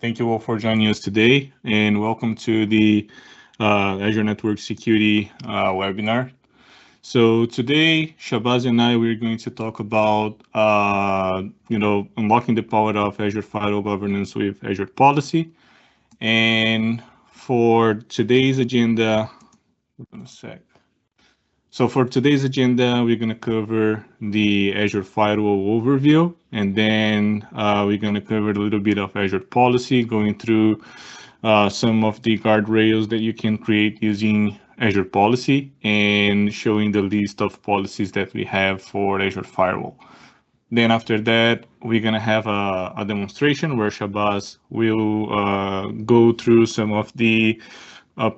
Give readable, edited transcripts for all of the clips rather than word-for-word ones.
Thank you all for joining us today, and welcome to the Azure Network Security webinar. So today, Shabaz and I, we're going to talk about, unlocking the power of Azure Firewall governance with Azure Policy. And for today's agenda, So for today's agenda, we're going to cover the Azure Firewall overview, and then we're going to cover a little bit of Azure Policy, going through some of the guardrails that you can create using Azure Policy, and showing the list of policies that we have for Azure Firewall. Then after that, we're going to have a demonstration where Shabaz will go through some of the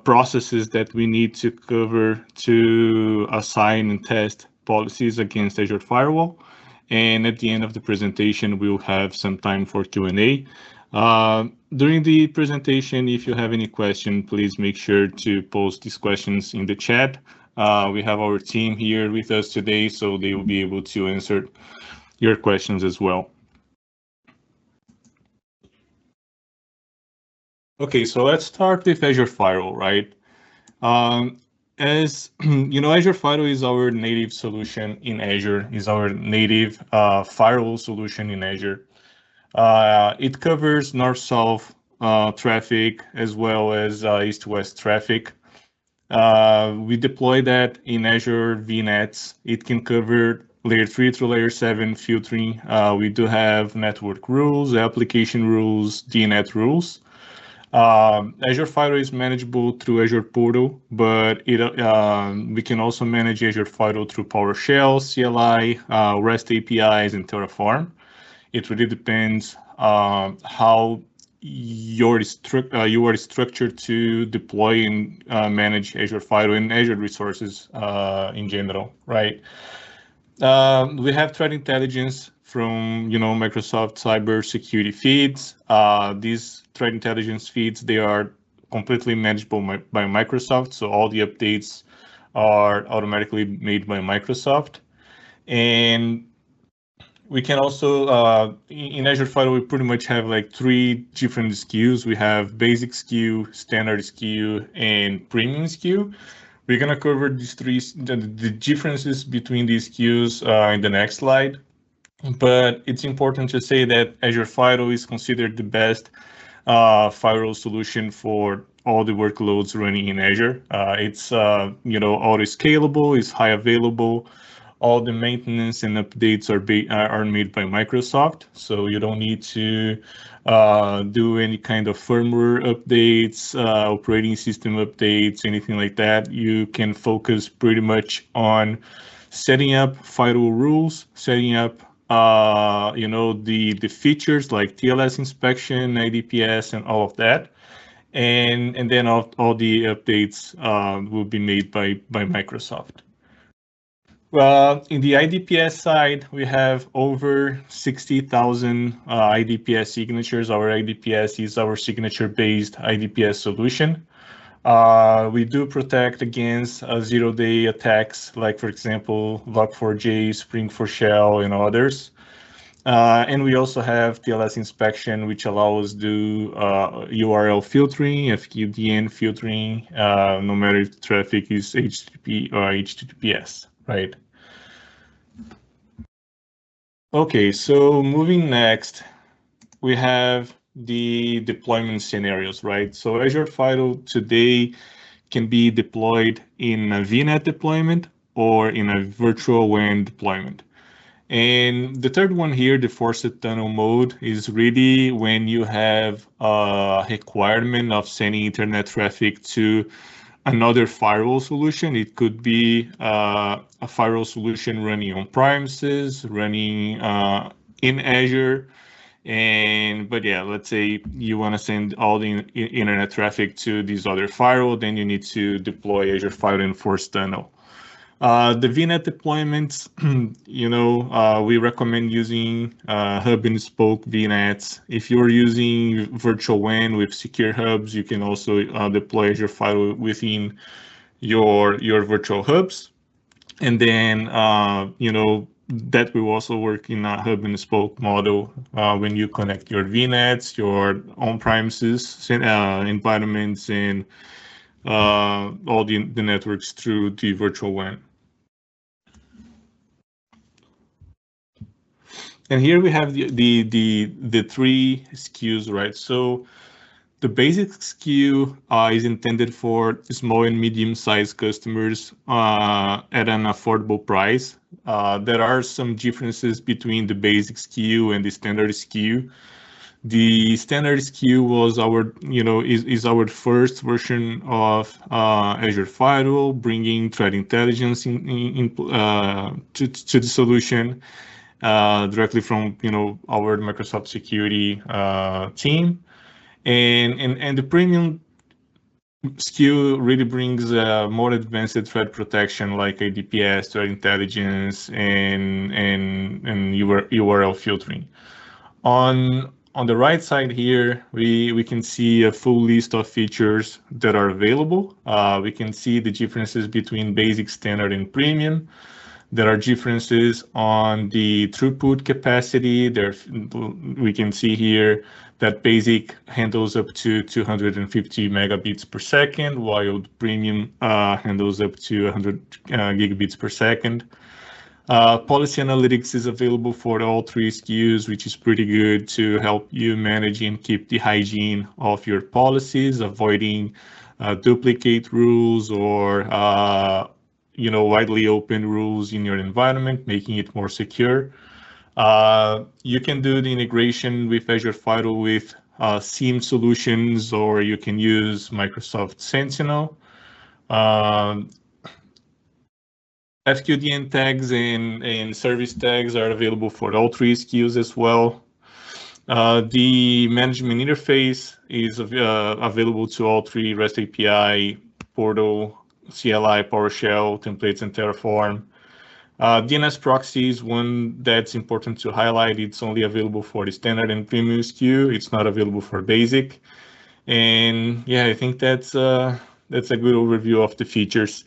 processes that we need to cover to assign and test policies against Azure Firewall. And at the end of the presentation, we'll have some time for Q&A. During the presentation, if you have any question, please make sure to post these questions in the chat. We have our team here with us today, so they will be able to answer your questions as well. Okay, so let's start with Azure Firewall, right? As you know, Azure Firewall is our native solution in Azure, is our native firewall solution in Azure. It covers north-south traffic as well as east-west traffic. We deploy that in Azure VNets. It can cover layer 3 through layer 7 filtering. We do have network rules, application rules, DNet rules. Azure Firewall is manageable through Azure Portal, but we can also manage Azure Firewall through PowerShell, CLI, REST APIs, and Terraform. It really depends how you are structured to deploy and manage Azure Firewall and Azure resources in general, right? We have threat intelligence from Microsoft cybersecurity feeds. These threat intelligence feeds, they are completely manageable by Microsoft, so all the updates are automatically made by Microsoft. And we can also, in Azure Firewall, we pretty much have like 3 different SKUs. We have basic SKU, standard SKU, and premium SKU. We're going to cover these the differences between these SKUs in the next slide. But it's important to say that Azure Firewall is considered the best firewall solution for all the workloads running in Azure. It's auto scalable, it's high available. All the maintenance and updates are made by Microsoft, so you don't need to do any kind of firmware updates, operating system updates, anything like that. You can focus pretty much on setting up firewall rules, setting up the features like TLS inspection, IDPS, and all of that, and then all the updates will be made by Microsoft. In the IDPS side, we have over 60,000 IDPS signatures. Our IDPS is our signature-based IDPS solution. We do protect against zero-day attacks, like, for example, Log4j, Spring4Shell, and others. And we also have TLS inspection, which allows do URL filtering, FQDN filtering, no matter if the traffic is HTTP or HTTPS, right? Okay, so moving next, we have the deployment scenarios, right? So Azure Firewall today can be deployed in a VNet deployment or in a virtual WAN deployment. And the third one here, the forced tunnel mode, is really when you have a requirement of sending internet traffic to another firewall solution. It could be a firewall solution running on premises, running in Azure. But yeah, let's say you want to send all the internet traffic to this other firewall, then you need to deploy Azure Firewall and force tunnel. The VNet deployments, we recommend using hub and spoke VNets. If you're using virtual WAN with secure hubs, you can also deploy Azure Firewall within your virtual hubs. And then, that will also work in a hub and spoke model when you connect your VNets, your on-premises environments, and all the networks through the virtual WAN. And here we have the three SKUs, right? So the basic SKU is intended for small and medium-sized customers at an affordable price. There are some differences between the basic SKU and the standard SKU. The standard SKU was our, is our first version of Azure Firewall, bringing threat intelligence to the solution directly from, our Microsoft security team. And the premium SKU really brings more advanced threat protection like ADPS, threat intelligence, and URL filtering. On the right side here, we can see a full list of features that are available. We can see the differences between basic, standard, and premium. There are differences on the throughput capacity. We can see here that basic handles up to 250 megabits per second, while the premium handles up to 100 gigabits per second. Policy analytics is available for all three SKUs, which is pretty good to help you manage and keep the hygiene of your policies, avoiding duplicate rules or widely open rules in your environment, making it more secure. You can do the integration with Azure Firewall with SIEM solutions, or you can use Microsoft Sentinel. FQDN tags and service tags are available for all three SKUs as well. The management interface is available to all three: REST API, Portal, CLI, PowerShell, templates, and Terraform. DNS proxy is one that's important to highlight. It's only available for the standard and premium SKU. It's not available for basic. And yeah, I think that's a good overview of the features.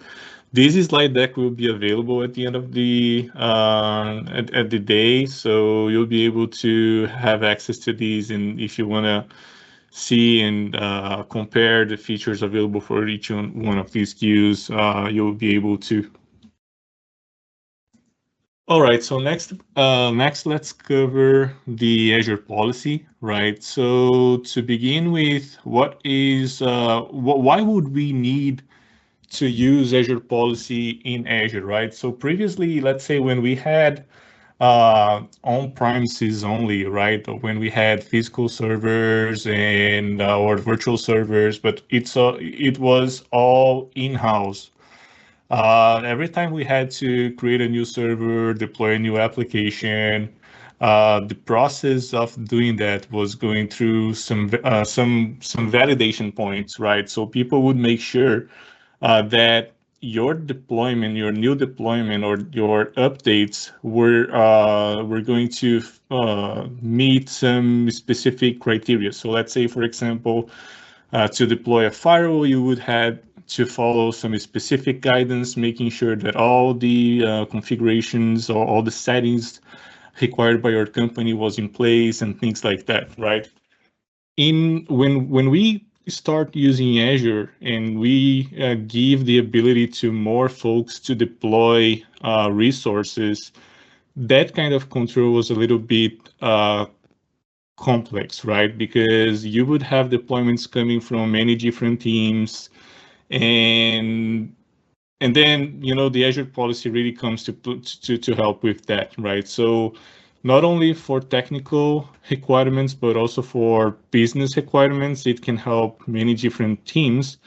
This slide deck will be available at the end of the at the day, so you'll be able to have access to these. And if you want to see and compare the features available for each one of these SKUs, you'll be able to. All right, so next let's cover the Azure policy, right? So to begin with, why would we need to use Azure Policy in Azure, right? So previously, let's say when we had on-premises only, right? When we had physical servers and or virtual servers, but it was all in-house. Every time we had to create a new server, deploy a new application, the process of doing that was going through some validation points, right? So people would make sure that your deployment, your new deployment, or your updates were going to meet some specific criteria. So let's say, for example, to deploy a firewall, you would have to follow some specific guidance, making sure that all the configurations or all the settings required by your company was in place and things like that, right? When we start using Azure and we give the ability to more folks to deploy resources, that kind of control was a little bit complex, right? Because you would have deployments coming from many different teams, and then the Azure policy really comes to help with that, right? So not only for technical requirements, but also for business requirements, it can help many different teams.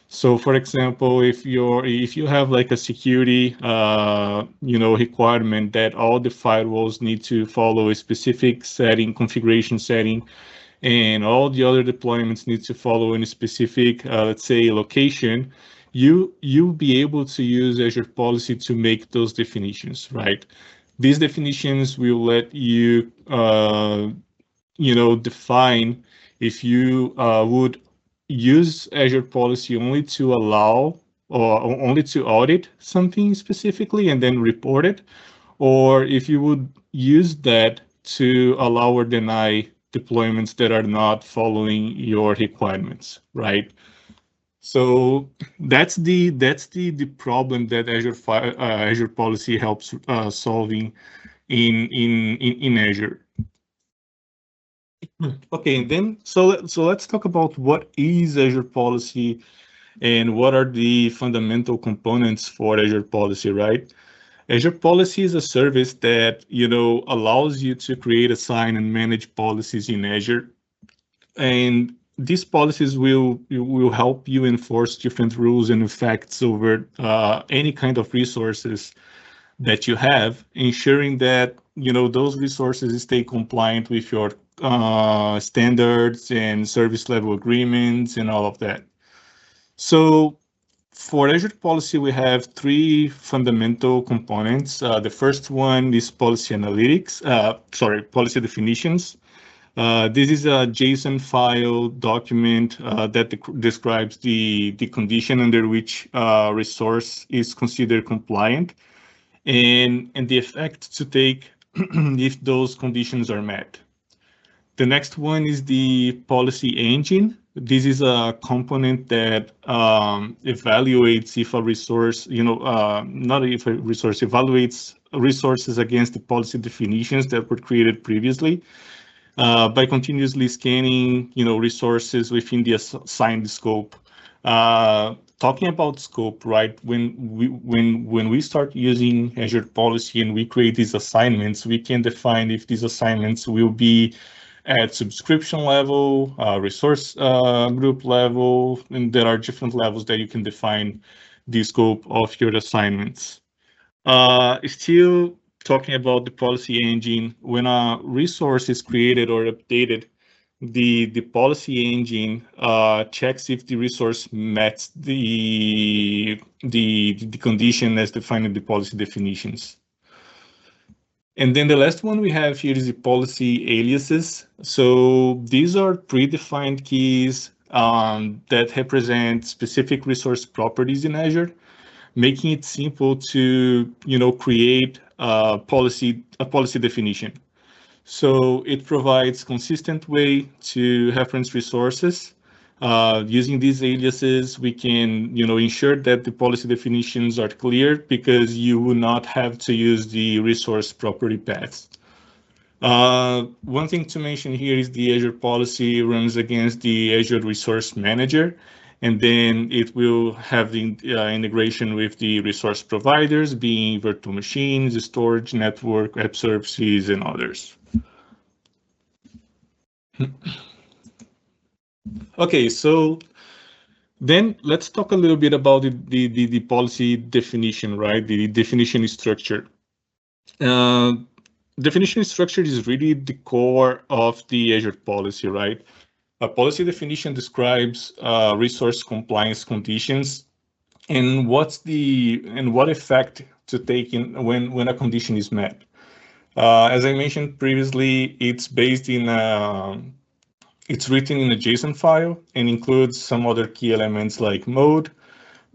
So for example, if you have like a security requirement that all the firewalls need to follow a specific configuration setting, and all the other deployments need to follow in a specific let's say location, you'll be able to use Azure Policy to make those definitions, right? These definitions will let you, define if you would use Azure Policy only to allow or only to audit something specifically and then report it, or if you would use that to allow or deny deployments that are not following your requirements, right? So that's the problem that Azure Policy helps solving in Azure. Okay, and then so let's talk about what is Azure Policy and what are the fundamental components for Azure Policy, right? Azure Policy is a service that allows you to create, assign, and manage policies in Azure, and these policies will help you enforce different rules and effects over any kind of resources that you have, ensuring that those resources stay compliant with your standards and service level agreements and all of that. So for Azure Policy, we have three fundamental components. The first one is policy analytics, policy definitions. This is a JSON file document that describes the condition under which resource is considered compliant and the effect to take if those conditions are met. The next one is the policy engine. This is a component that evaluates if a resource, not if a resource, evaluates resources against the policy definitions that were created previously by continuously scanning, resources within the assigned scope. Talking about scope, right? When we start using Azure Policy and we create these assignments, we can define if these assignments will be at subscription level, resource group level, and there are different levels that you can define the scope of your assignments. Still talking about the policy engine, when a resource is created or updated, the policy engine checks if the resource met the condition as defined in the policy definitions. And then the last one we have here is the policy aliases. So these are predefined keys that represent specific resource properties in Azure, making it simple to create a policy definition. So it provides consistent way to reference resources. Using these aliases, we can ensure that the policy definitions are clear because you will not have to use the resource property paths. One thing to mention here is the Azure Policy runs against the Azure Resource Manager, and then it will have the integration with the resource providers, being virtual machines, storage, network, web services, and others. Okay, so then let's talk a little bit about the policy definition, right? The definition structure. Definition structure is really the core of the Azure policy, right? A policy definition describes resource compliance conditions and what effect to take in when a condition is met. As I mentioned previously, it's based in it's written in a JSON file and includes some other key elements like mode,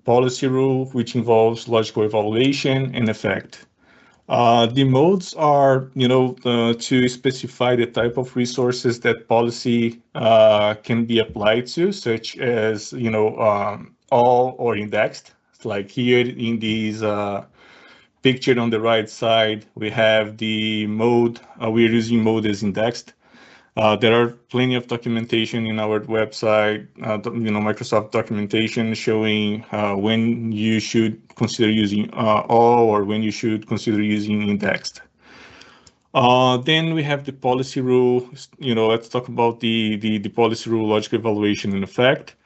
policy rule, which involves logical evaluation and effect. The modes are, to specify the type of resources that policy can be applied to, such as, all or indexed. Like here in these pictured on the right side, we have the mode. We're using mode as indexed. There are plenty of documentation in our website, Microsoft documentation showing when you should consider using all or when you should consider using indexed. Then we have the policy rule. Let's talk about the policy rule, logical evaluation and effect.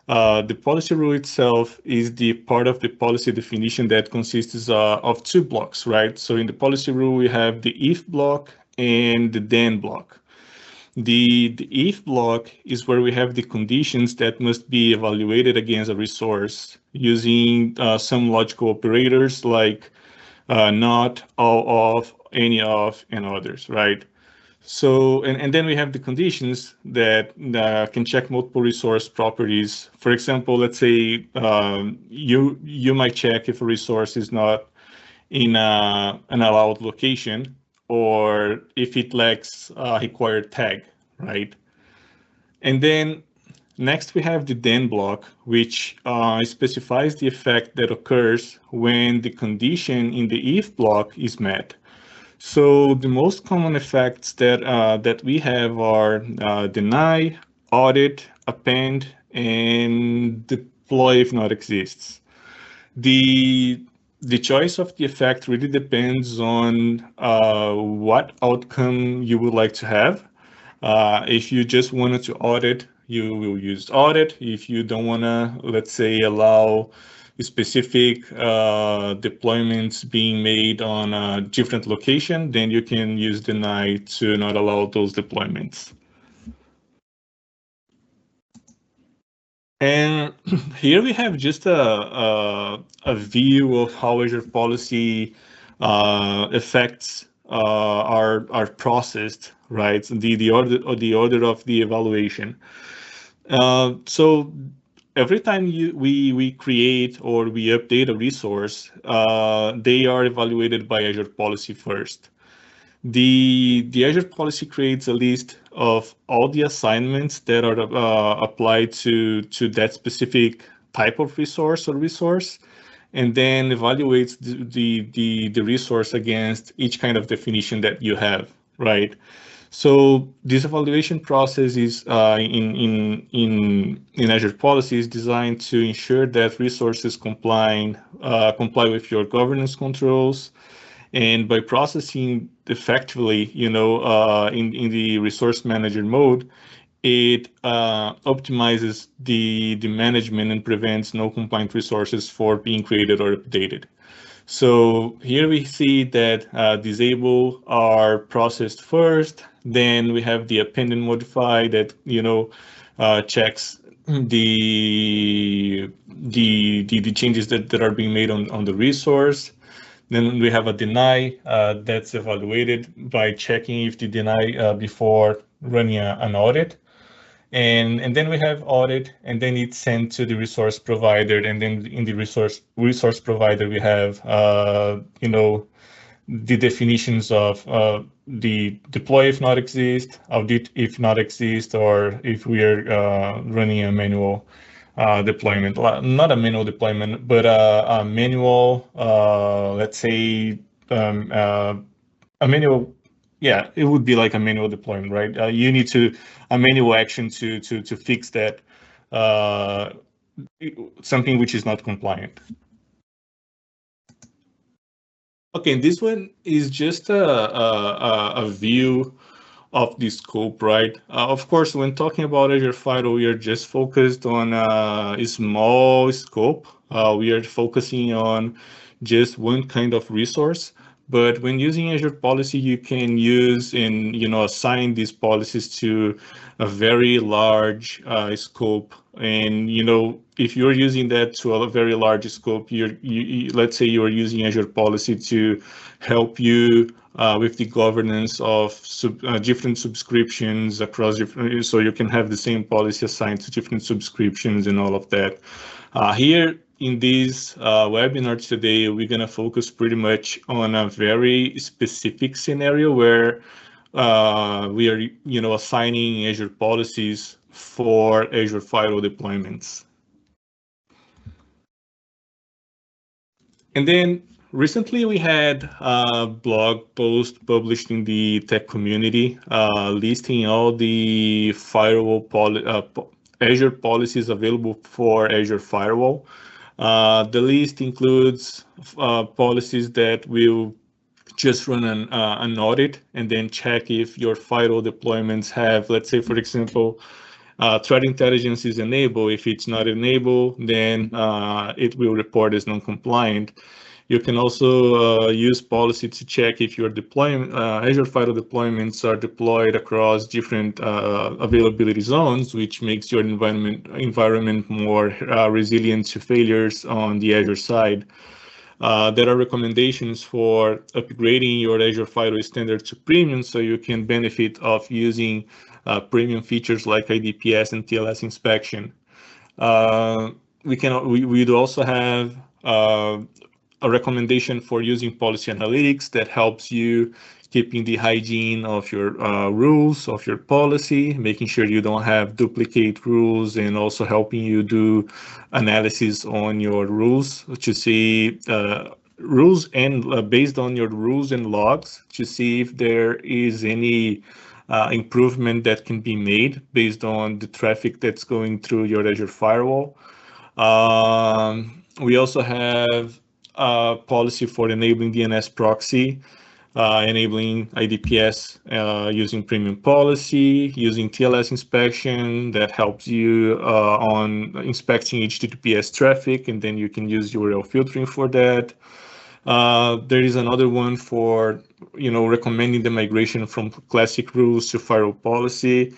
The policy rule itself is the part of the policy definition that consists of two blocks, right? So in the policy rule, we have the if block and the then block. The if block is where we have the conditions that must be evaluated against a resource using some logical operators like not, all of, any of, and others, right? So, and then we have the conditions that can check multiple resource properties. For example, let's say you might check if a resource is not in an allowed location, or if it lacks a required tag, right? And then next we have the then block, which specifies the effect that occurs when the condition in the if block is met. So the most common effects that we have are deny, audit, append, and deploy if not exists. The the choice of the effect really depends on what outcome you would like to have. If you just wanted to audit, you will use audit. If you don't want to, let's say, allow specific deployments being made on a different location, then you can use deny to not allow those deployments. And here we have just a view of how Azure Policy effects are processed, right? The order of the evaluation. So every time we create or we update a resource, they are evaluated by Azure Policy first. The Azure Policy creates a list of all the assignments that are applied to that specific type of resource or resource, and then evaluates the resource against each kind of definition that you have, right? So this evaluation process is in Azure Policy is designed to ensure that resources comply with your governance controls, and by processing effectively, in the resource manager mode, it optimizes the management and prevents no compliant resources for being created or updated. So here we see that disable are processed first. Then we have the append and modify that checks the changes that are being made on the resource. Then we have a deny that's evaluated by checking if the deny before running an audit. And then we have audit, and then it's sent to the resource provider, and then in the resource provider we have the definitions of the deploy if not exist, audit if not exist, or if we are running a manual deployment, not a manual deployment, but a manual, let's say a manual. Yeah, it would be like a manual deployment, right? You need a manual action to fix that something which is not compliant. Okay, this one is just a view of the scope, right? Of course, when talking about Azure Firewall, we are just focused on a small scope. We are focusing on just one kind of resource. But when using Azure Policy, you can use and assign these policies to a very large scope. And if you're using that to a very large scope, let's say you're using Azure Policy to help you with the governance of different subscriptions across different, so you can have the same policy assigned to different subscriptions and all of that. Here in this webinar today, we're going to focus pretty much on a very specific scenario where we are assigning Azure policies for Azure Firewall deployments. And then recently we had a blog post published in the tech community listing all the firewall Azure policies available for Azure Firewall. The list includes policies that will just run an audit and then check if your firewall deployments have, let's say, for example, threat intelligence is enabled. If it's not enabled, then it will report as non-compliant. You can also use policy to check if your Azure Firewall deployments are deployed across different availability zones, which makes your environment more resilient to failures on the Azure side. There are recommendations for upgrading your Azure Firewall standard to premium, so you can benefit of using premium features like IDPS and TLS inspection. We'd also have a recommendation for using policy analytics that helps you keeping the hygiene of your rules, of your policy, making sure you don't have duplicate rules, and also helping you do analysis on your rules to see rules and based on your rules and logs to see if there is any improvement that can be made based on the traffic that's going through your Azure Firewall. We also have a policy for enabling DNS proxy, enabling IDPS using premium policy, using TLS inspection that helps you on inspecting HTTPS traffic, and then you can use URL filtering for that. There is another one for recommending the migration from classic rules to firewall policy.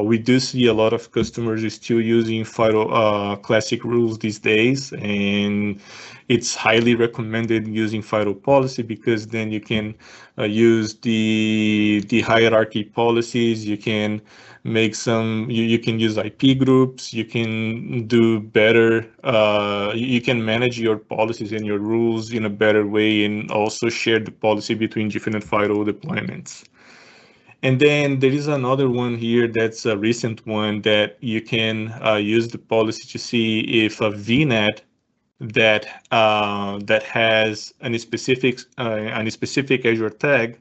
We do see a lot of customers still using classic rules these days, and it's highly recommended using firewall policy because then you can use the hierarchy policies. You can make you can use IP groups. You can do better. You can manage your policies and your rules in a better way, and also share the policy between different firewall deployments. And then there is another one here that's a recent one that you can use the policy to see if a VNet that has a specific Azure tag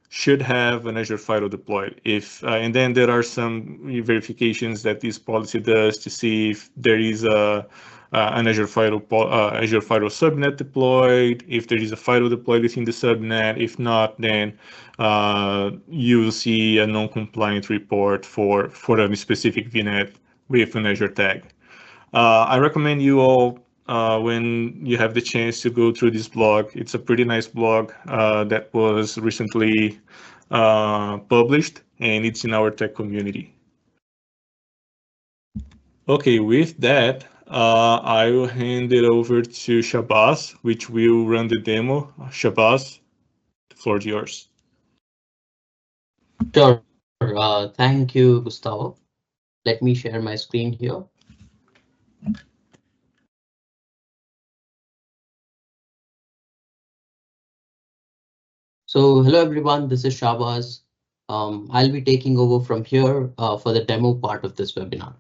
should have an Azure Firewall deployed. And then there are some verifications that this policy does to see if there is an Azure Firewall subnet deployed, if there is a firewall deployed within the subnet. If not, then you will see a non-compliant report for a specific VNet with an Azure tag. I recommend you all when you have the chance to go through this blog. It's a pretty nice blog that was recently published, and it's in our tech community. Okay, with that, I will hand it over to Shabaz, which will run the demo. Shabaz, the floor is yours. Sure. Thank you, Gustavo. Let me share my screen here. So hello everyone, this is Shabaz. I'll be taking over from here for the demo part of this webinar.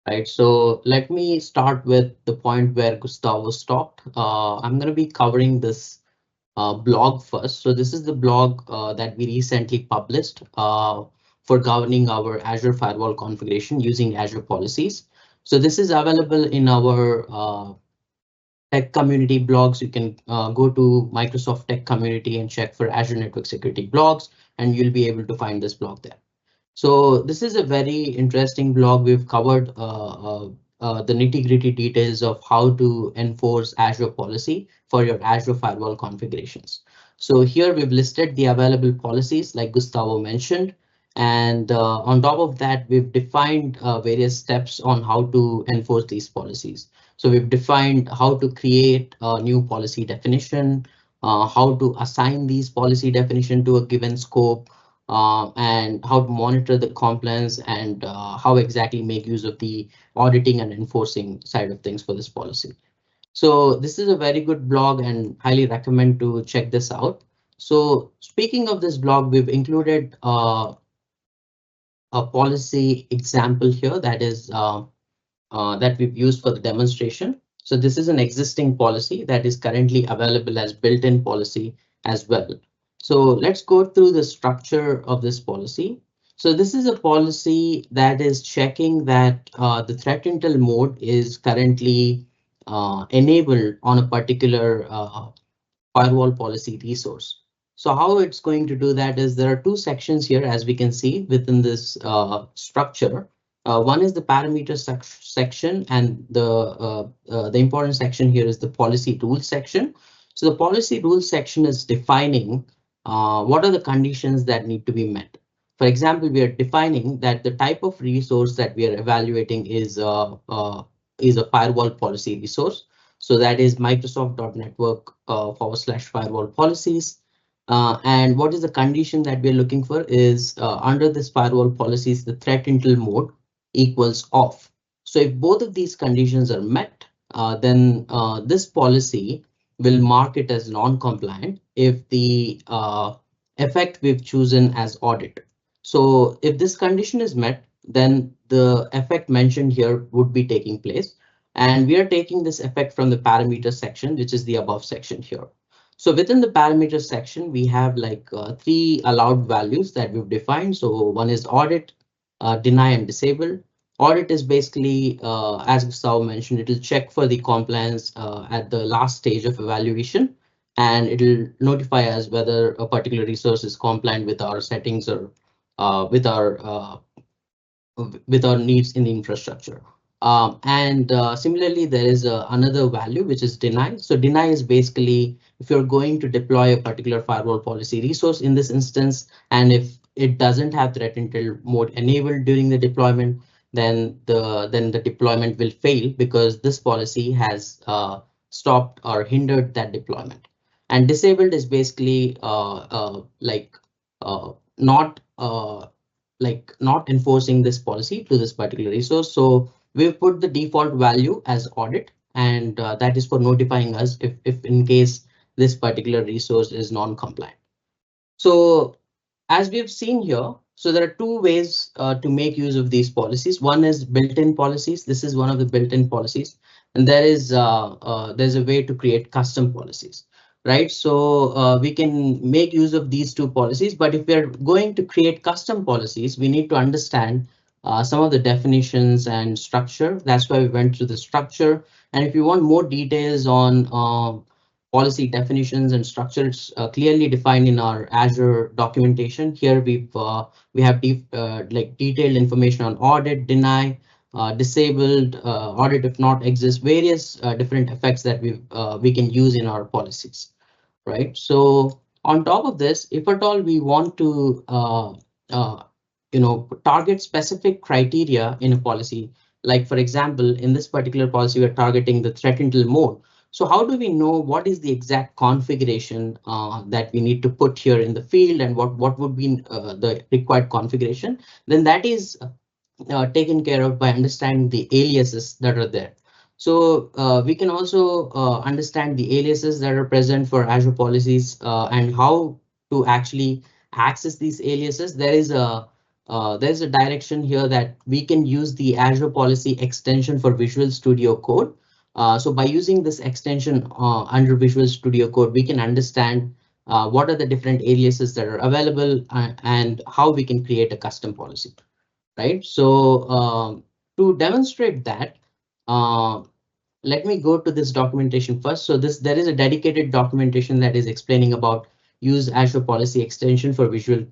Right, so let me start with the point where Gustavo stopped. I'm going to be covering this blog first. So this is the blog that we recently published for governing our Azure Firewall configuration using Azure Policies. So this is available in our tech community blogs. You can go to Microsoft Tech Community and check for Azure Network Security blogs, and you'll be able to find this blog there. So this is a very interesting blog. We've covered the nitty-gritty details of how to enforce Azure policy for your Azure Firewall configurations. So here we've listed the available policies like Gustavo mentioned, and on top of that, we've defined various steps on how to enforce these policies. So we've defined how to create a new policy definition, how to assign these policy definition to a given scope, and how to monitor the compliance, and how exactly make use of the auditing and enforcing side of things for this policy. So this is a very good blog and highly recommend to check this out. So speaking of this blog, we've included a policy example here that is that we've used for the demonstration. So this is an existing policy that is currently available as built-in policy as well. So let's go through the structure of this policy. So this is a policy that is checking that the threat intel mode is currently enabled on a particular firewall policy resource. So how it's going to do that is there are two sections here, as we can see within this structure. One is the parameter section, and the important section here is the policy rules section. So the policy rules section is defining what are the conditions that need to be met. For example, we are defining that the type of resource that we are evaluating is a firewall policy resource. So that is Microsoft.network/firewall policies. And what is the condition that we're looking for is under this firewall policies, the threat intel mode equals off. So if both of these conditions are met, then this policy will mark it as non-compliant if the effect we've chosen as audit. So if this condition is met, then the effect mentioned here would be taking place. And we are taking this effect from the parameters section, which is the above section here. So within the parameters section, we have like three allowed values that we've defined. So one is audit, deny and disable. Audit is basically, as Gustavo mentioned, it will check for the compliance at the last stage of evaluation, and it will notify us whether a particular resource is compliant with our settings or with our needs in the infrastructure. Similarly, there is another value which is deny. So deny is basically if you're going to deploy a particular firewall policy resource in this instance, and if it doesn't have threat intel mode enabled during the deployment, then the deployment will fail because this policy has stopped or hindered that deployment. And disabled is basically not not enforcing this policy to this particular resource. So we've put the default value as audit, and that is for notifying us if in case this particular resource is non-compliant. So as we have seen here, so there are two ways to make use of these policies. One is built-in policies. This is one of the built-in policies, and there's a way to create custom policies, right? So we can make use of these two policies, but if we're going to create custom policies, we need to understand some of the definitions and structure. That's why we went through the structure. And if you want more details on policy definitions and structures clearly defined in our Azure documentation. Here we have detailed information on audit, deny, disabled, audit if not exists, various different effects that we can use in our policies, right? So on top of this, if at all we want to target specific criteria in a policy, like for example, in this particular policy, we're targeting the threat intel mode. So how do we know what is the exact configuration that we need to put here in the field, and what would be the required configuration? Then that is taken care of by understanding the aliases that are there. So we can also understand the aliases that are present for Azure policies and how to actually access these aliases. There's a direction here that we can use the Azure Policy extension for Visual Studio Code. So by using this extension under Visual Studio Code, we can understand what are the different aliases that are available and how we can create a custom policy, right? So to demonstrate that, let me go to this documentation first. So there is a dedicated documentation that is explaining about use Azure Policy extension for Visual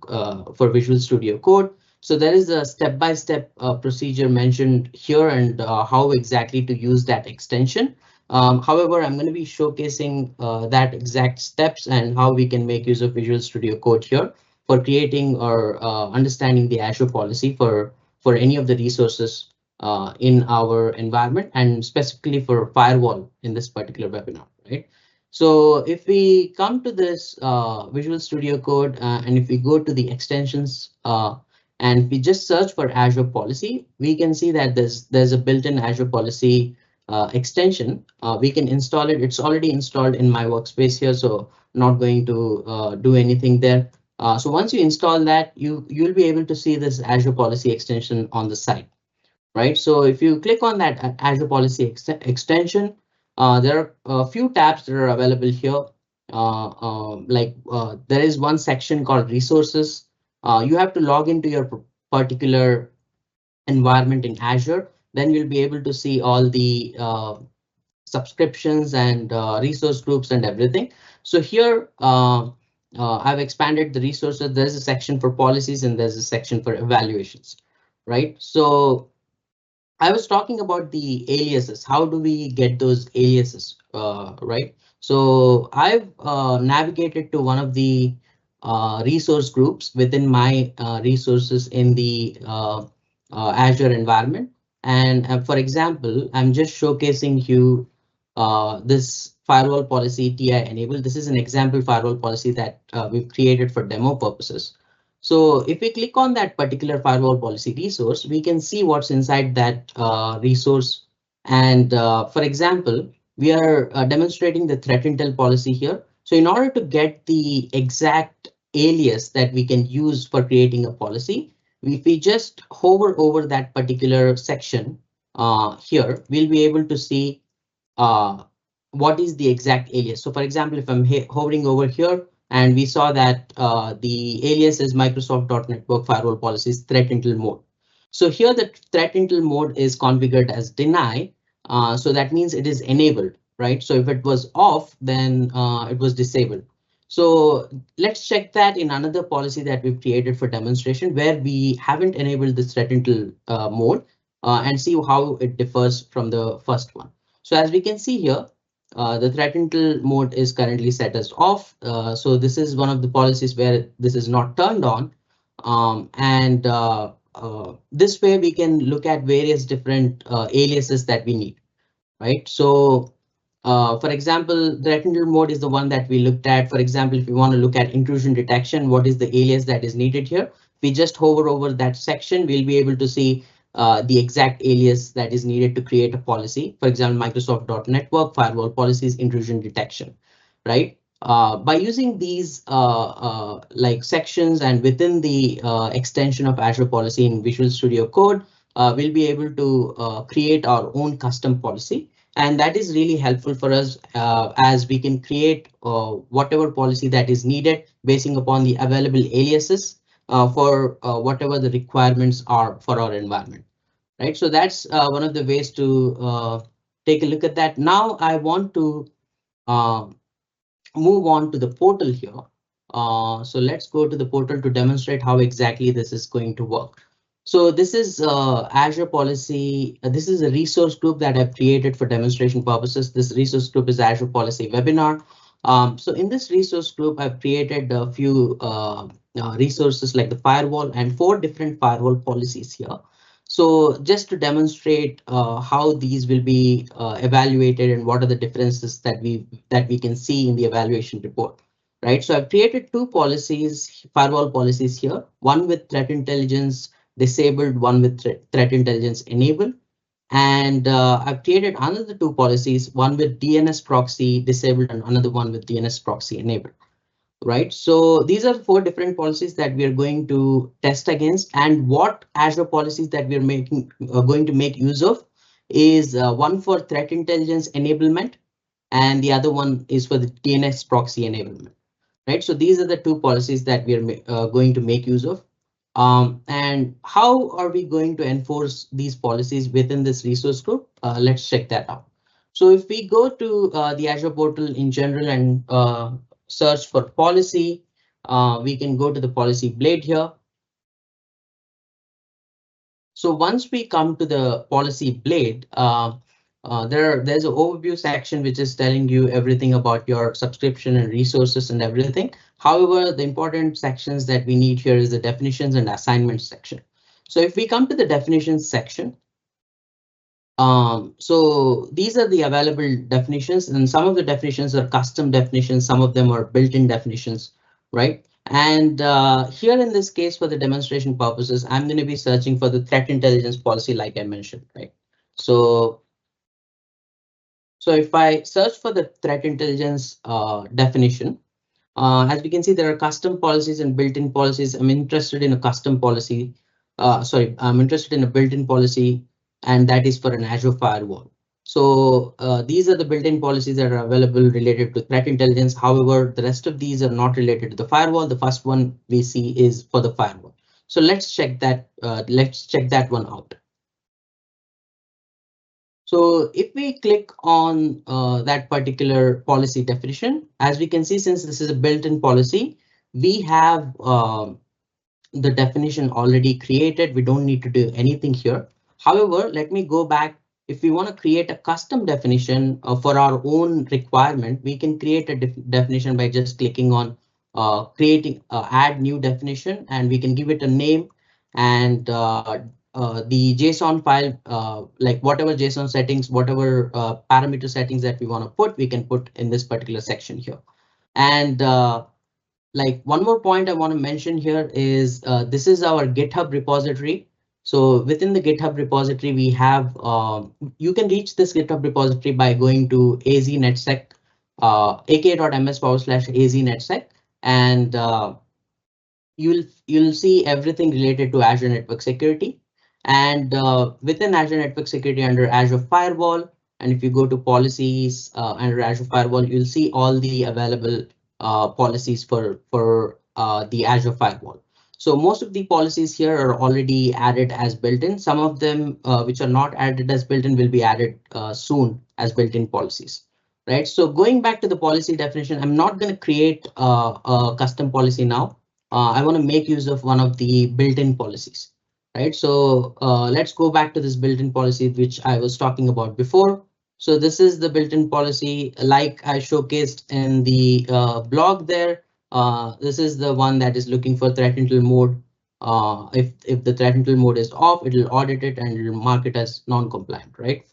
Studio Code. So there is a step-by-step procedure mentioned here and how exactly to use that extension. However, I'm going to be showcasing that exact steps and how we can make use of Visual Studio Code here for creating or understanding the Azure policy for any of the resources in our environment, and specifically for firewall in this particular webinar, right? So if we come to this Visual Studio Code and if we go to the extensions and we just search for Azure Policy, we can see that there's a built-in Azure Policy extension. We can install it. It's already installed in my workspace here, so not going to do anything there. So once you install that, you'll be able to see this Azure Policy extension on the site, right? So if you click on that Azure Policy extension, there are a few tabs that are available here. There is one section called resources. You have to log into your particular environment in Azure. Then you'll be able to see all the subscriptions and resource groups and everything. So here I've expanded the resources. There's a section for policies and there's a section for evaluations, right? So I was talking about the aliases. How do we get those aliases, right? So I've navigated to one of the resource groups within my resources in the Azure environment. And for example, I'm just showcasing you this firewall policy TI enable. This is an example firewall policy that we've created for demo purposes. So if we click on that particular firewall policy resource, we can see what's inside that resource. And for example, we are demonstrating the threat intel policy here. So in order to get the exact alias that we can use for creating a policy, if we just hover over that particular section here, we'll be able to see what is the exact alias. So for example, if I'm hovering over here and we saw that the alias is Microsoft.network firewall policies threat intel mode. So here the threat intel mode is configured as deny. So that means it is enabled, right? So if it was off, then it was disabled. So let's check that in another policy that we've created for demonstration where we haven't enabled this threat intel mode and see how it differs from the first one. So as we can see here, the threat intel mode is currently set as off. So this is one of the policies where this is not turned on. This way we can look at various different aliases that we need, right? So for example, threat intel mode is the one that we looked at. For example, if you want to look at intrusion detection, what is the alias that is needed here? If we just hover over that section, we'll be able to see the exact alias that is needed to create a policy. For example, Microsoft.network firewall policies intrusion detection, right? By using these like sections and within the extension of Azure Policy in Visual Studio Code, we'll be able to create our own custom policy. And that is really helpful for us as we can create whatever policy that is needed basing upon the available aliases for whatever the requirements are for our environment, right? So that's one of the ways to take a look at that. Now I want to move on to the portal here. So let's go to the portal to demonstrate how exactly this is going to work. So this is Azure Policy. This is a resource group that I've created for demonstration purposes. This resource group is Azure Policy webinar. So in this resource group, I've created a few resources like the firewall and 4 different firewall policies here. So just to demonstrate how these will be evaluated and what are the differences that we can see in the evaluation report, right? So I've created 2 policies, firewall policies here, one with threat intelligence disabled, one with threat intelligence enabled. And I've created another 2 policies, one with DNS proxy disabled and another one with DNS proxy enabled. Right, so these are 4 different policies that we are going to test against, and what Azure policies that we are going to make use of is one for threat intelligence enablement, and the other one is for the DNS proxy enablement. Right, so these are the 2 policies that we are going to make use of. And how are we going to enforce these policies within this resource group? Let's check that out. So if we go to the Azure portal in general and search for policy, we can go to the policy blade here. So once we come to the policy blade, there's an overview section which is telling you everything about your subscription and resources and everything. However, the important sections that we need here is the definitions and assignments section. So if we come to the definitions section, so these are the available definitions, and some of the definitions are custom definitions, some of them are built-in definitions, right? And here in this case, for the demonstration purposes, I'm going to be searching for the threat intelligence policy, like I mentioned, right? So if I search for the threat intelligence definition, as we can see, there are custom policies and built-in policies. I'm interested in a custom policy. I'm interested in a built-in policy, and that is for an Azure Firewall. So these are the built-in policies that are available related to threat intelligence. However, the rest of these are not related to the firewall. The first one we see is for the firewall. So let's check that. Let's check that one out. So if we click on that particular policy definition, as we can see, since this is a built-in policy, we have the definition already created. We don't need to do anything here. However, let me go back. If we want to create a custom definition for our own requirement, we can create a definition by just clicking on add new definition, and we can give it a name and the JSON file, like whatever JSON settings, whatever parameter settings that we want to put, we can put in this particular section here. And like one more point I want to mention here is this is our GitHub repository. So within the GitHub repository, we have, you can reach this GitHub repository by going to aznetsec, aka.ms/aznetsec, and you'll see everything related to Azure Network Security. And within Azure Network Security under Azure Firewall, and if you go to policies under Azure Firewall, you'll see all the available policies for the Azure Firewall. So most of the policies here are already added as built-in. Some of them which are not added as built-in will be added soon as built-in policies. Right. So going back to the policy definition, I'm not going to create a custom policy now. I want to make use of one of the built-in policies, right? So let's go back to this built-in policy, which I was talking about before. So this is the built-in policy, like I showcased in the blog there. This is the one that is looking for threat intel mode. If the threat intel mode is off, it will audit it and it will mark it as non-compliant, right?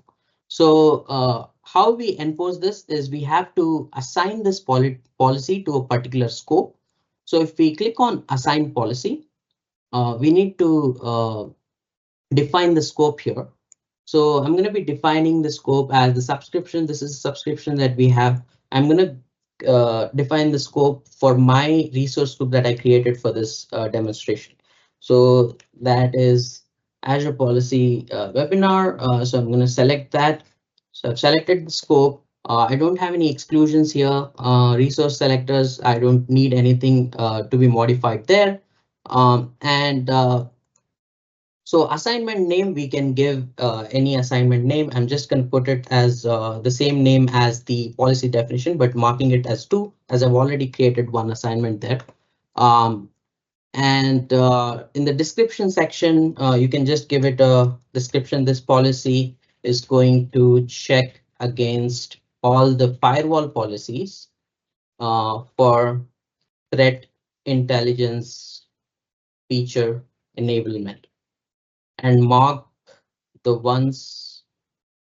So how we enforce this is we have to assign this policy to a particular scope. So if we click on assign policy, we need to define the scope here. So I'm going to be defining the scope as the subscription. This is a subscription that we have. I'm going to define the scope for my resource group that I created for this demonstration. So that is Azure Policy webinar. So I'm going to select that. So I've selected the scope. I don't have any exclusions here. Resource selectors, I don't need anything to be modified there. So assignment name, we can give any assignment name. I'm just going to put it as the same name as the policy definition, but marking it as 2, as I've already created one assignment there. In the description section, you can just give it a description. This policy is going to check against all the firewall policies for threat intelligence feature enablement and mark the ones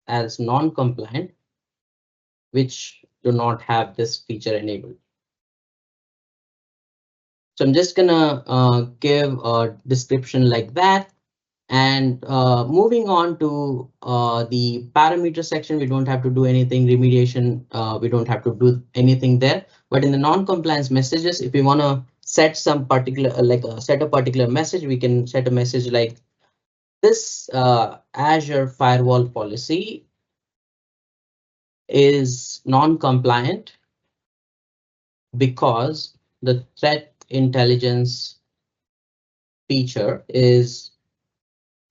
as non-compliant which do not have this feature enabled. So I'm just gonna give a description like that. And moving on to the parameter section, we don't have to do anything. Remediation, we don't have to do anything there. But in the non-compliance messages, if we want to set some particular, set a particular message, we can set a message like this: Azure Firewall policy is non-compliant because the threat intelligence feature is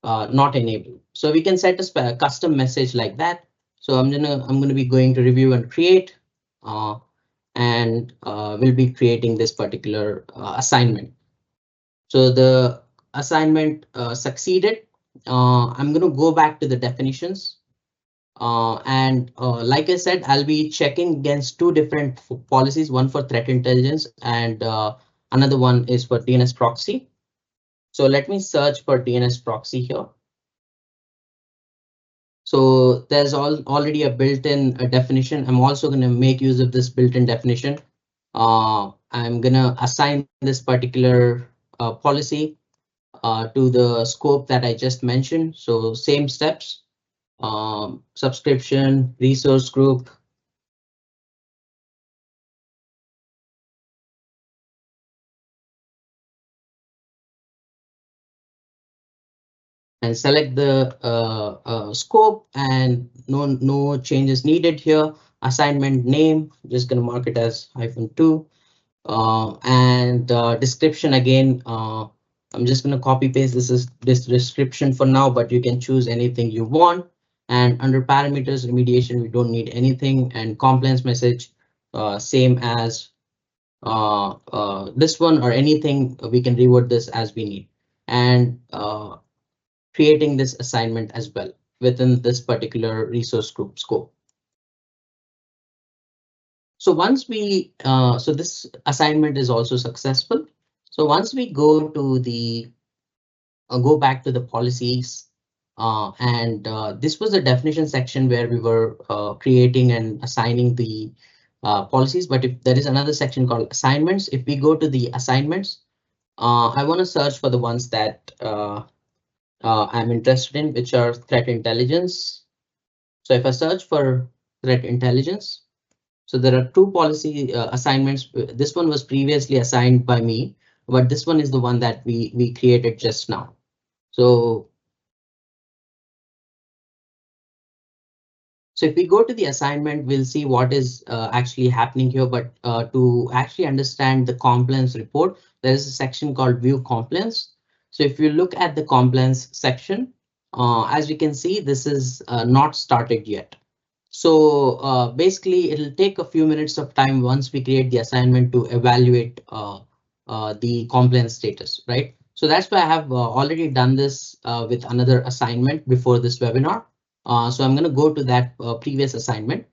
not enabled. So we can set a custom message like that. So I'm gonna be going to review and create, and we'll be creating this particular assignment. So the assignment succeeded. I'm gonna go back to the definitions. Like I said, I'll be checking against 2 different policies, one for threat intelligence and another one is for DNS proxy. So let me search for DNS proxy here. So there's already a built-in definition. I'm also going to make use of this built-in definition. I'm going to assign this particular policy to the scope that I just mentioned. So same steps, subscription, resource group, and select the scope, and no changes needed here. Assignment name, just going to mark it as -2, and description again. I'm just going to copy paste this description for now, but you can choose anything you want. And under parameters remediation, we don't need anything, and compliance message, same as this one or anything. We can reword this as we need, and creating this assignment as well within this particular resource group scope. So once we, so this assignment is also successful. So once we go to the, go back to the policies, this was the definition section where we were creating and assigning the policies. But if there is another section called assignments, if we go to the assignments, I want to search for the ones that I'm interested in, which are threat intelligence. So if I search for threat intelligence, so there are two policy assignments. This one was previously assigned by me, but this one is the one that we created just now. So if we go to the assignment, we'll see what is actually happening here. But to actually understand the compliance report, there is a section called view compliance. So if you look at the compliance section, as we can see, this is not started yet. So basically, it'll take a few minutes of time once we create the assignment to evaluate the compliance status, right? So that's why I have already done this with another assignment before this webinar. So I'm going to go to that previous assignment.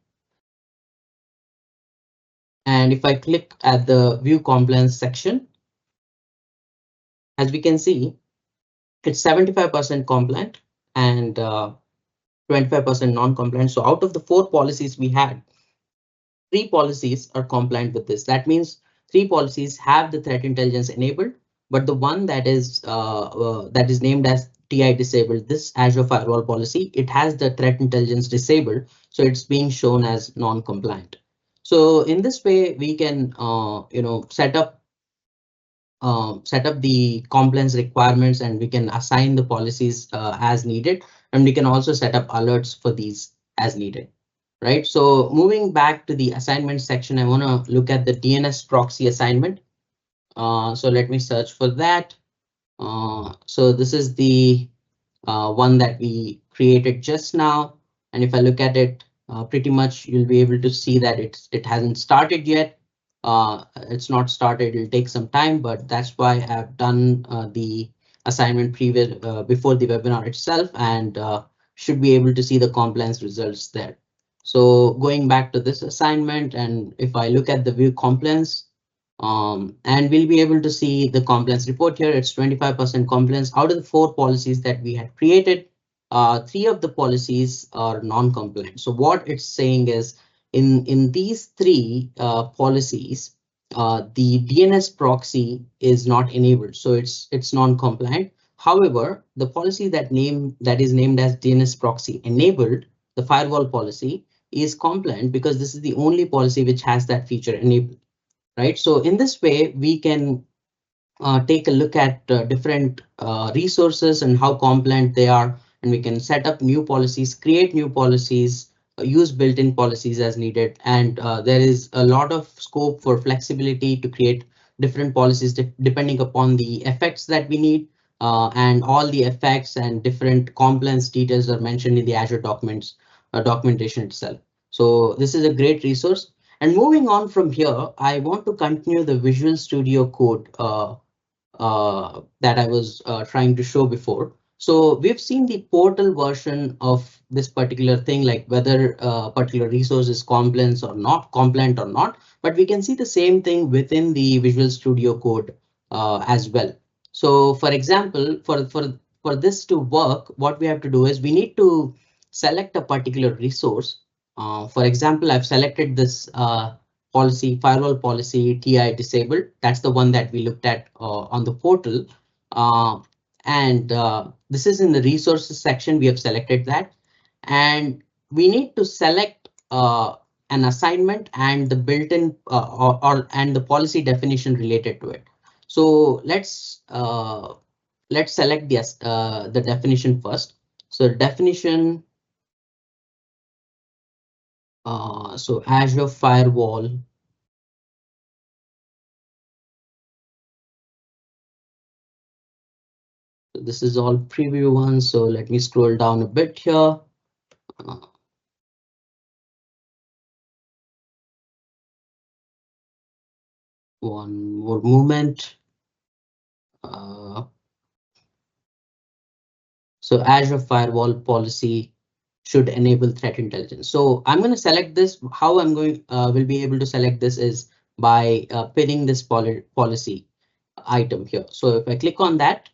And if I click at the view compliance section, as we can see, it's 75% compliant and 25% non-compliant. So out of the 4 policies we had, 3 policies are compliant with this. That means 3 policies have the threat intelligence enabled, but the one that is named as TI disabled, this Azure Firewall policy, it has the threat intelligence disabled, so it's being shown as non-compliant. So in this way, we can set up the compliance requirements, and we can assign the policies as needed, and we can also set up alerts for these as needed. Right, so moving back to the assignment section, I want to look at the DNS proxy assignment. So let me search for that. So this is the one that we created just now. And if I look at it, pretty much you'll be able to see that it hasn't started yet. It's not started, it'll take some time, but that's why I've done the assignment before the webinar itself, and should be able to see the compliance results there. So going back to this assignment, and if I look at the view compliance, and we'll be able to see the compliance report here. It's 25% compliance. Out of the 4 policies that we had created, 3 of the policies are non-compliant. So what it's saying is, in these 3 policies, the DNS proxy is not enabled, so it's non-compliant. However, the policy that is named as DNS proxy enabled, the firewall policy, is compliant because this is the only policy which has that feature enabled. Right, so in this way, we can take a look at different resources and how compliant they are, and we can set up new policies, create new policies, use built-in policies as needed. And there is a lot of scope for flexibility to create different policies depending upon the effects that we need, and all the effects and different compliance details are mentioned in the Azure documentation itself. So this is a great resource. And moving on from here, I want to continue the Visual Studio Code that I was trying to show before. So we've seen the portal version of this particular thing, like whether a particular resource is compliant or not, but we can see the same thing within the Visual Studio Code as well. So for example, for this to work, what we have to do is we need to select a particular resource. For example, I've selected this firewall policy TI disabled. That's the one that we looked at on the portal. And this is in the resources section. We have selected that, and we need to select an assignment and the built-in and the policy definition related to it. So let's select the definition first. So definition. So Azure Firewall. So this is all preview one. So let me scroll down a bit here. One more movement. So Azure Firewall policy should enable threat intelligence. So I'm going to select this. How I'm going will be able to select this is by pinning this policy item here. So if I click on that,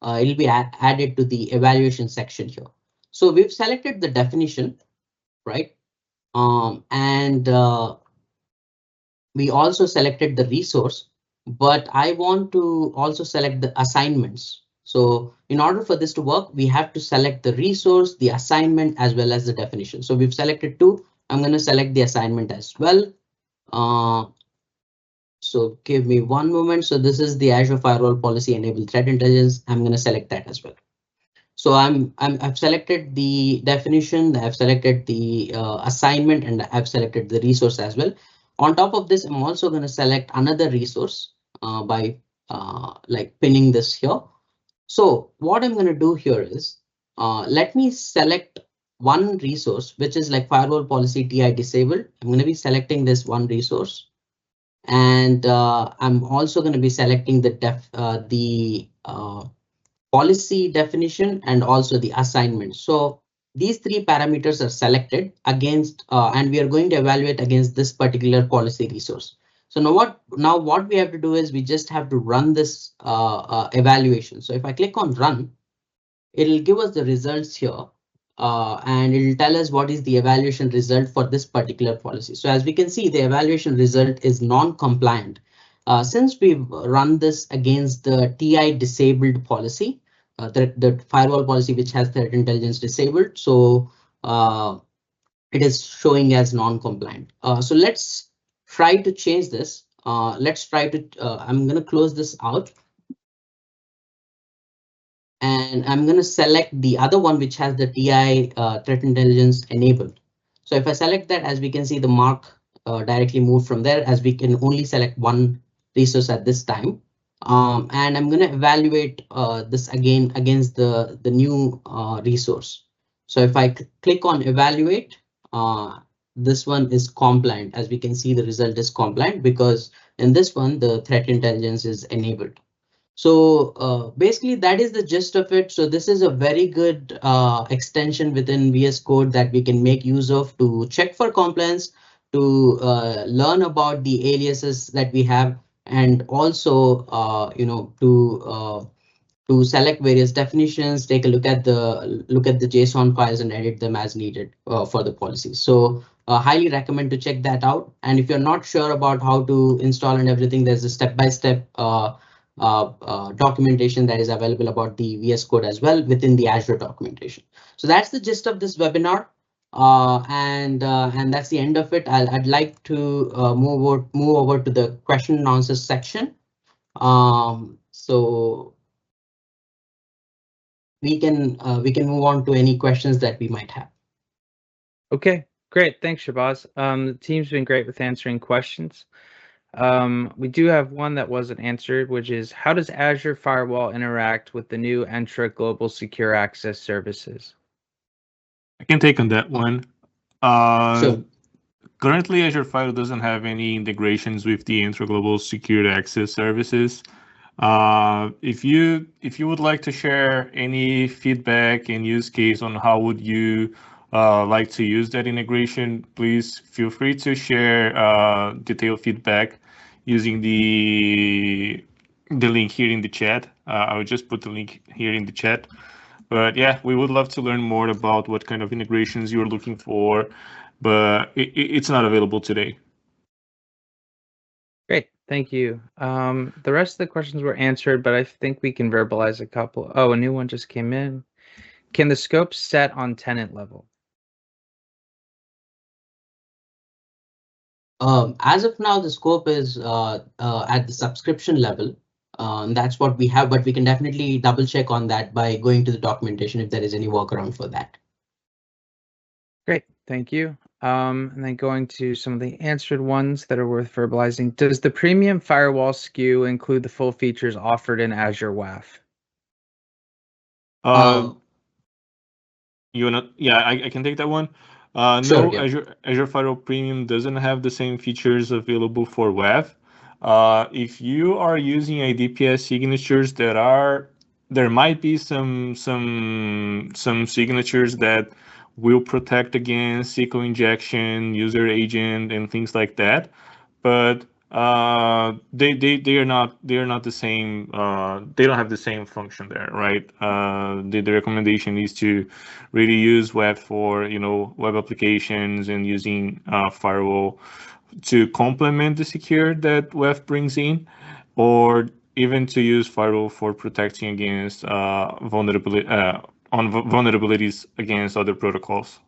it'll be added to the evaluation section here. So we've selected the definition, right? And we also selected the resource, but I want to also select the assignments. So in order for this to work, we have to select the resource, the assignment, as well as the definition. So we've selected two. I'm going to select the assignment as well. So give me one moment. So this is the Azure Firewall Policy Enable Threat Intelligence. I'm going to select that as well. So I've selected the definition, I've selected the assignment, and I've selected the resource as well. On top of this, I'm also going to select another resource by like pinning this here. So what I'm going to do here is let me select one resource, which is like Firewall Policy TI disabled. I'm going to be selecting this one resource. And I'm also going to be selecting the policy definition and also the assignment. So these three parameters are selected against, and we are going to evaluate against this particular policy resource. So now what we have to do is we just have to run this evaluation. So if I click on run, it'll give us the results here. And it'll tell us what is the evaluation result for this particular policy. So as we can see, the evaluation result is non-compliant. Since we've run this against the TI disabled policy, the firewall policy which has threat intelligence disabled, so it is showing as non-compliant. So let's try to change this. Let's try to, I'm going to close this out. And I'm going to select the other one, which has the TI threat intelligence enabled. So if I select that, as we can see, the mark directly moved from there, as we can only select one resource at this time. And I'm going to evaluate this again against the new resource. So if I click on evaluate, this one is compliant. As we can see, the result is compliant because in this one, the threat intelligence is enabled. So basically, that is the gist of it. So this is a very good extension within VS Code that we can make use of to check for compliance, to learn about the aliases that we have, and also to select various definitions, take a look at the JSON files and edit them as needed for the policies. So highly recommend to check that out. And if you're not sure about how to install and everything, there's a step-by-step documentation that is available about the VS Code as well within the Azure documentation. So that's the gist of this webinar. And that's the end of it. I'd like to move over to the question and answers section. So we can move on to any questions that we might have. Okay, great. Thanks, Shabaz. The team's been great with answering questions. We do have one that wasn't answered, which is how does Azure Firewall interact with the new Entra Global Secure Access Services? I can take on that one. Sure. Currently, Azure Firewall doesn't have any integrations with the Entra Global Secure Access Services. If you would like to share any feedback and use case on how would you like to use that integration, please feel free to share detailed feedback using the link here in the chat. I will just put the link here in the chat. But yeah, we would love to learn more about what kind of integrations you're looking for, but it's not available today. Great, thank you. The rest of the questions were answered, but I think we can verbalize a couple. Oh, a new one just came in. Can the scope set on tenant level? As of now, the scope is at the subscription level. That's what we have, but we can definitely double check on that by going to the documentation if there is any workaround for that. Great, thank you. And then going to some of the answered ones that are worth verbalizing. Does the premium firewall SKU include the full features offered in Azure WAF? You wanna? Yeah, I can take that one. Sure, No, yeah. Azure Firewall Premium doesn't have the same features available for WAF. If you are using a DPS signatures, there might be some signatures that will protect against SQL injection, user agent, and things like that. But they are not the same. They don't have the same function there, right? The recommendation is to really use web for web applications and using firewall to complement the secure that web brings in, or even to use firewall for protecting against vulnerabilities against other protocols.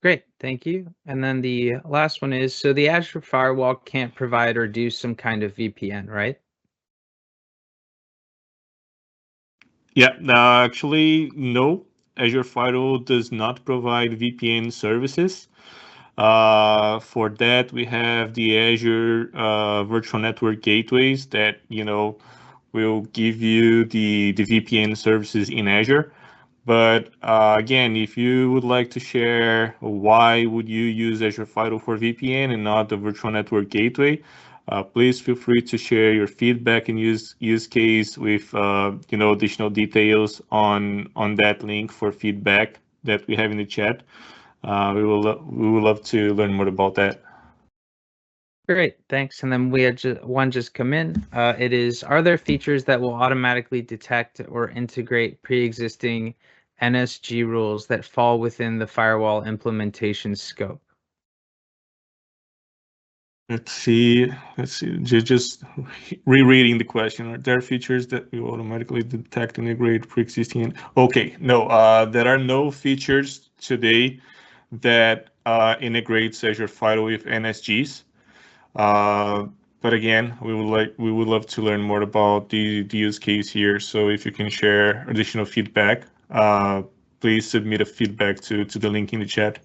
Great, thank you. And then the last one is, so the Azure Firewall can't provide or do some kind of VPN, right? Yeah, actually, no. Azure Firewall does not provide VPN services. For that, we have the Azure Virtual Network Gateways that will give you the VPN services in Azure. But again, if you would like to share why would you use Azure Firewall for VPN and not the Virtual Network Gateway, please feel free to share your feedback and use case with additional details on that link for feedback that we have in the chat. We would love to learn more about that. Great, thanks. And then we had one just come in. It is, are there features that will automatically detect or integrate pre-existing NSG rules that fall within the firewall implementation scope? Let's see. Just rereading the question. Are there features that will automatically detect and integrate pre-existing? Okay, no. There are no features today that integrates Azure Firewall with NSGs. But again, we would love to learn more about the use case here. So if you can share additional feedback, please submit a feedback to the link in the chat.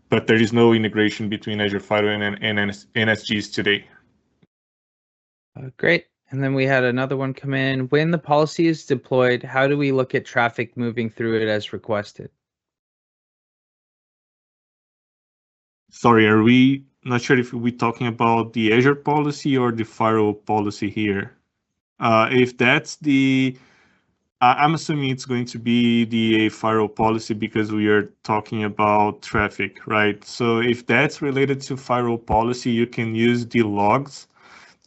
But there is no integration between Azure Firewall and NSGs today. Great. And then we had another one come in. When the policy is deployed, how do we look at traffic moving through it as requested? Sorry, are we not sure if we're talking about the Azure policy or the firewall policy here? If that's I'm assuming it's going to be the firewall policy because we are talking about traffic, right? So if that's related to firewall policy, you can use the logs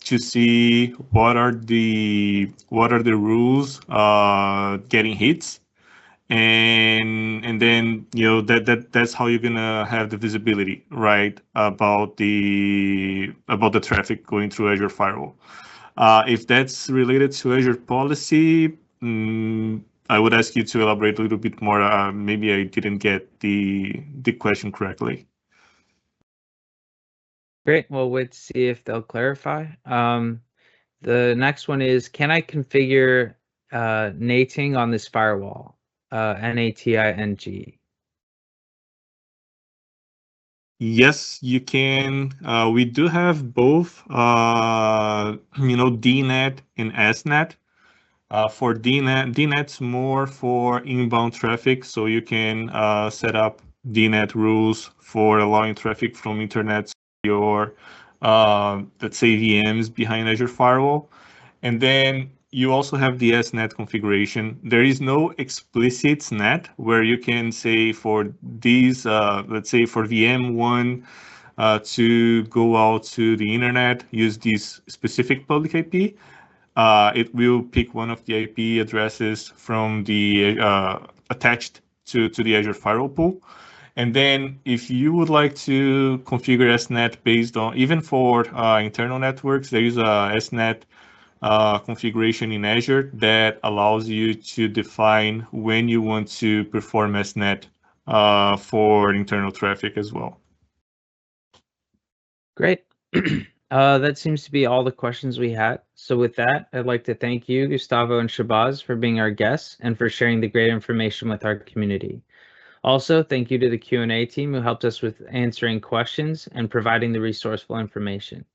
to see what are the rules getting hits, and then that's how you're gonna have the visibility, right, about the traffic going through Azure Firewall. If that's related to Azure Policy, I would ask you to elaborate a little bit more. Maybe I didn't get the question correctly. Great. Well, let's see if they'll clarify. The next one is, can I configure nating on this firewall? NATING. Yes, you can. We do have both, DNet and SNet. For DNet's more for inbound traffic, so you can set up DNet rules for allowing traffic from internet to your, let's say, VMs behind Azure Firewall. And then you also have the SNet configuration. There is no explicit SNet where you can say for these, let's say for VM1 to go out to the internet, use this specific public IP. It will pick one of the IP addresses from the attached to the Azure Firewall pool. And then if you would like to configure SNet based on, even for internal networks, there is a SNet configuration in Azure that allows you to define when you want to perform SNet for internal traffic as well. Great. That seems to be all the questions we had. So with that, I'd like to thank you, Gustavo and Shabaz, for being our guests and for sharing the great information with our community. Also, thank you to the Q&A team who helped us with answering questions and providing the resourceful information.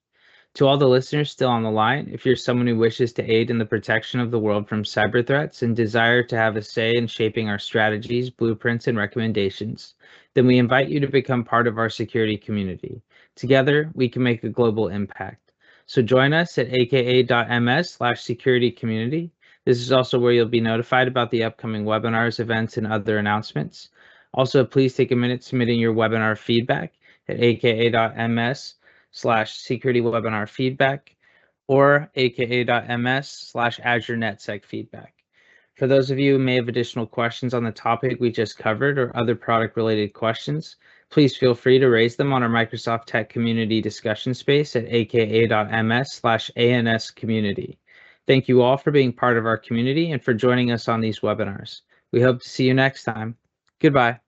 To all the listeners still on the line, if you're someone who wishes to aid in the protection of the world from cyber threats and desire to have a say in shaping our strategies, blueprints, and recommendations, then we invite you to become part of our security community. Together, we can make a global impact. So join us at aka.ms/security-community. This is also where you'll be notified about the upcoming webinars, events, and other announcements. Also, please take a minute submitting your webinar feedback at aka.ms/security webinar feedback or aka.ms/Azure NetSec feedback. For those of you who may have additional questions on the topic we just covered or other product related questions, please feel free to raise them on our Microsoft Tech Community discussion space at aka.ms/ANS community. Thank you all for being part of our community and for joining us on these webinars. We hope to see you next time. Goodbye.